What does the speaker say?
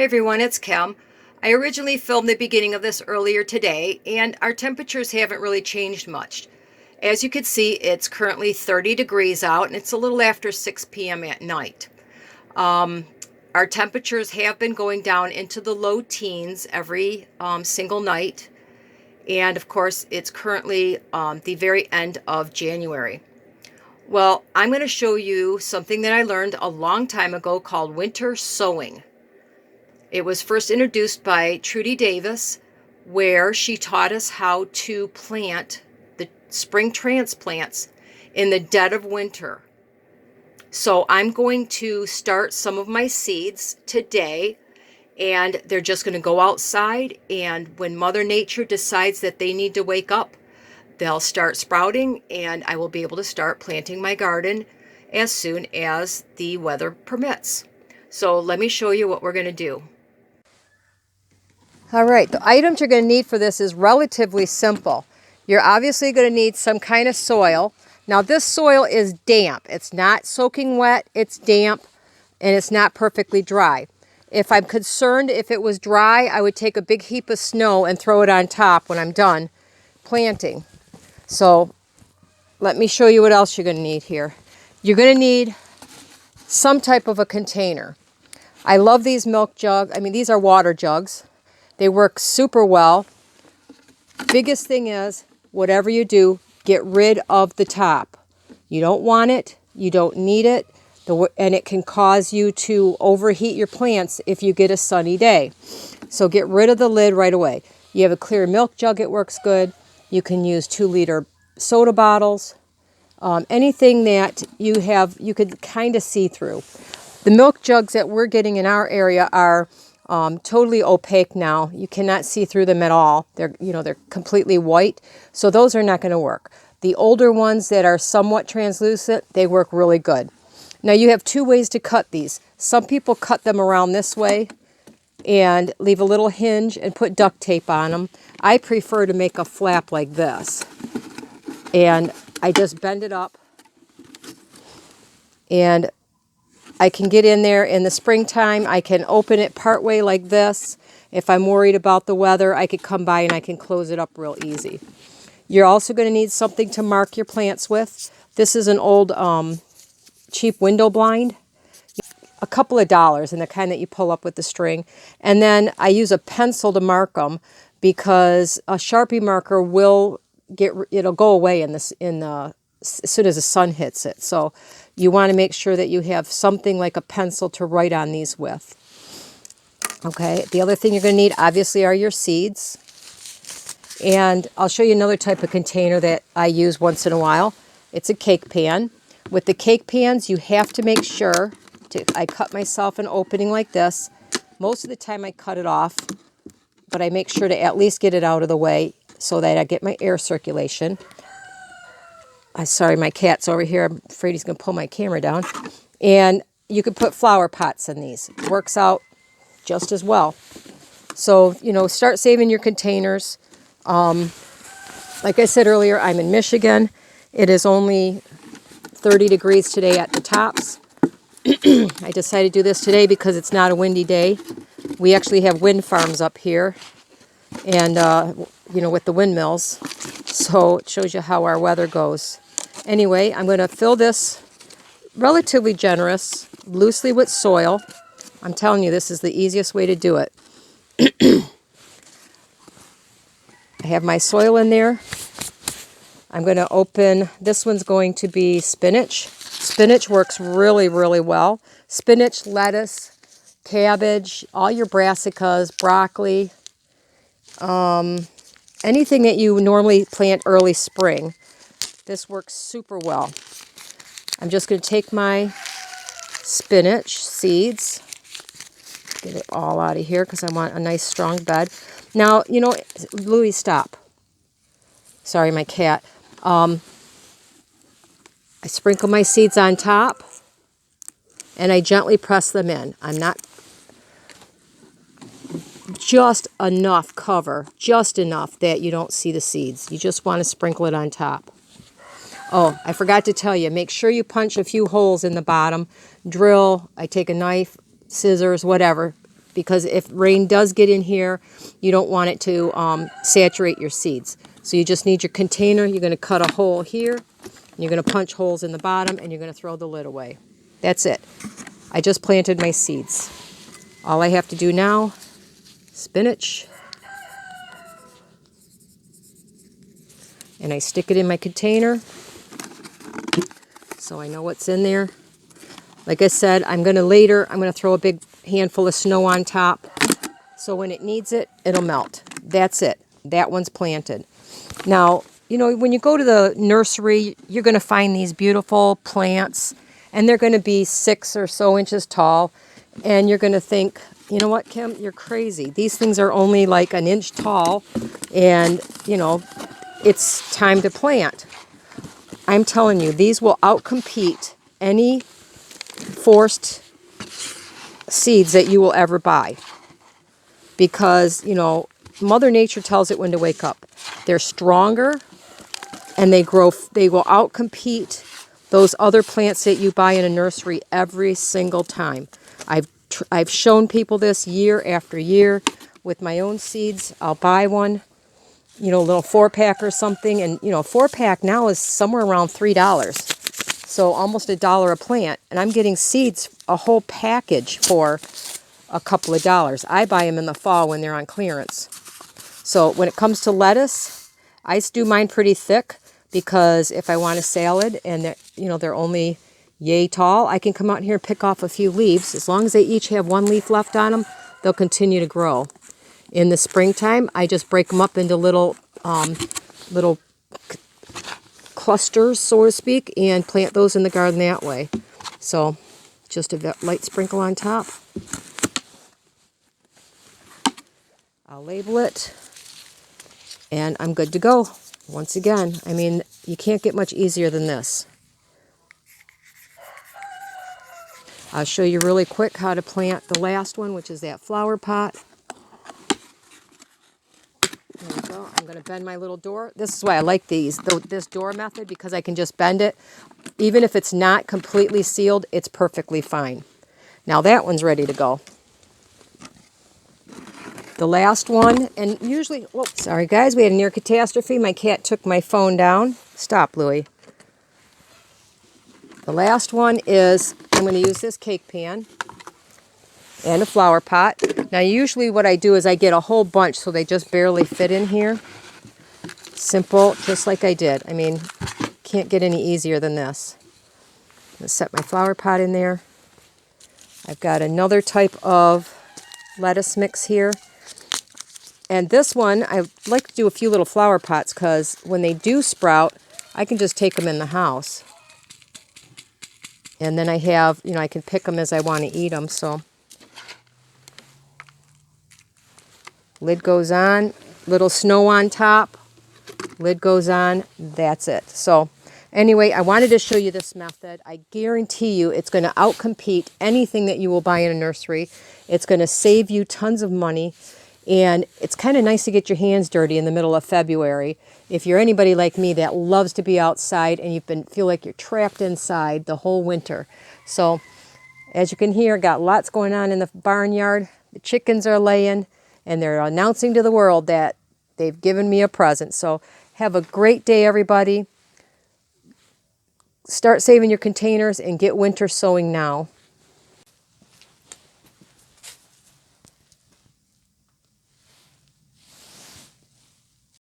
Hi everyone, it's Kim. I originally filmed the beginning of this earlier today, and our temperatures haven't really changed much. As you can see, it's currently 30 degrees out, and it's a little after 6 p.m. at night. Our temperatures have been going down into the low teens every single night, and of course, it's currently the very end of January. Well, I'm going to show you something that I learned a long time ago called winter sowing. It was first introduced by Trudy Davis, where she taught us how to plant the spring transplants in the dead of winter. So I'm going to start some of my seeds today, and they're just going to go outside, and when Mother Nature decides that they need to wake up, they'll start sprouting, and I will be able to start planting my garden as soon as the weather permits. So let me show you what we're going to do. All right, the items you're going to need for this is relatively simple. You're obviously going to need some kind of soil. Now this soil is damp. It's not soaking wet, it's damp, and it's not perfectly dry. If I'm concerned if it was dry, I would take a big heap of snow and throw it on top when I'm done planting. So let me show you what else you're going to need here. You're going to need some type of a container. I love these milk jugs. These are water jugs. They work super well. Biggest thing is, whatever you do, get rid of the top. You don't want it, you don't need it, and it can cause you to overheat your plants if you get a sunny day. So get rid of the lid right away. You have a clear milk jug, it works good. You can use 2-liter soda bottles. Anything that you have, you could kind of see through. The milk jugs that we're getting in our area are totally opaque now. You cannot see through them at all. They're completely white, so those are not going to work. The older ones that are somewhat translucent, they work really good. Now you have two ways to cut these. Some people cut them around this way and leave a little hinge and put duct tape on them. I prefer to make a flap like this, and I just bend it up, and I can get in there in the springtime. I can open it partway like this. If I'm worried about the weather, I could come by and I can close it up real easy. You're also going to need something to mark your plants with. This is an old cheap window blind. A couple of dollars, and the kind that you pull up with the string. And then I use a pencil to mark them because a Sharpie marker it'll go away as soon as the sun hits it. So you want to make sure that you have something like a pencil to write on these with. Okay, the other thing you're going to need obviously are your seeds. And I'll show you another type of container that I use once in a while. It's a cake pan. With the cake pans, you have to make sure I cut myself an opening like this. Most of the time I cut it off, but I make sure to at least get it out of the way so that I get my air circulation. Sorry, my cat's over here. I'm afraid he's going to pull my camera down. And you could put flower pots in these. It works out just as well. So, start saving your containers. Like I said earlier, I'm in Michigan. It is only 30 degrees today at the tops. I decided to do this today because it's not a windy day. We actually have wind farms up here, and, with the windmills. So it shows you how our weather goes. Anyway, I'm going to fill this relatively generous, loosely with soil. I'm telling you, this is the easiest way to do it. I have my soil in there. I'm going to open, this one's going to be spinach. Spinach works really, really well. Spinach, lettuce, cabbage, all your brassicas, broccoli, anything that you normally plant early spring. This works super well. I'm just going to take my spinach seeds, get it all out of here because I want a nice strong bed. Now, Louie, stop. Sorry, my cat. I sprinkle my seeds on top, and I gently press them in. I'm not just enough cover, just enough that you don't see the seeds. You just want to sprinkle it on top. Oh, I forgot to tell you, make sure you punch a few holes in the bottom. Drill, I take a knife, scissors, whatever. because if rain does get in here, you don't want it to saturate your seeds. So you just need your container. You're going to cut a hole here. You're going to punch holes in the bottom, and you're going to throw the lid away. That's it. I just planted my seeds. All I have to do now, spinach, and I stick it in my container so I know what's in there. Like I said, I'm going to throw a big handful of snow on top, so when it needs it, it'll melt. That's it. That one's planted. Now, you know, when you go to the nursery, you're going to find these beautiful plants, and they're going to be 6 or so inches tall, and you're going to think, you know what, Kim, you're crazy. These things are only like an inch tall, and, you know, it's time to plant. I'm telling you, these will outcompete any forced seeds that you will ever buy, because, you know, Mother Nature tells it when to wake up. They're stronger, and they will outcompete those other plants that you buy in a nursery every single time. I've shown people this year after year with my own seeds. I'll buy one, you know, a little 4-pack or something, and, you know, a 4-pack now is somewhere around $3. So almost $1 a plant, and I'm getting seeds, a whole package, for a couple of dollars. I buy them in the fall when they're on clearance. So when it comes to lettuce, I do mine pretty thick, because if I want a salad and you know, they're only yay tall, I can come out here and pick off a few leaves. As long as they each have one leaf left on them, they'll continue to grow. In the springtime, I just break them up into little clusters, so to speak, and plant those in the garden that way. So just a light sprinkle on top. I'll label it, and I'm good to go. Once again, I mean, you can't get much easier than this. I'll show you really quick how to plant the last one, which is that flower pot. There we go. I'm going to bend my little door. This is why I like this door method, because I can just bend it. Even if it's not completely sealed, it's perfectly fine. Now that one's ready to go. The last one, and usually, whoops, sorry guys, we had a near catastrophe. My cat took my phone down. Stop, Louie. The last one is, I'm going to use this cake pan and a flower pot. Now usually what I do is I get a whole bunch so they just barely fit in here. Simple, just like I did. I mean, can't get any easier than this. I'm going to set my flower pot in there. I've got another type of lettuce mix here. And this one, I like to do a few little flower pots, because when they do sprout, I can just take them in the house. And then I have, you know, I can pick them as I want to eat them. So lid goes on, little snow on top, lid goes on, that's it. So anyway, I wanted to show you this method. I guarantee you it's going to outcompete anything that you will buy in a nursery. It's going to save you tons of money. And it's kind of nice to get your hands dirty in the middle of February. If you're anybody like me that loves to be outside and feel like you're trapped inside the whole winter. So as you can hear, got lots going on in the barnyard. The chickens are laying, and they're announcing to the world that they've given me a present. So have a great day, everybody. Start saving your containers and get winter sowing now.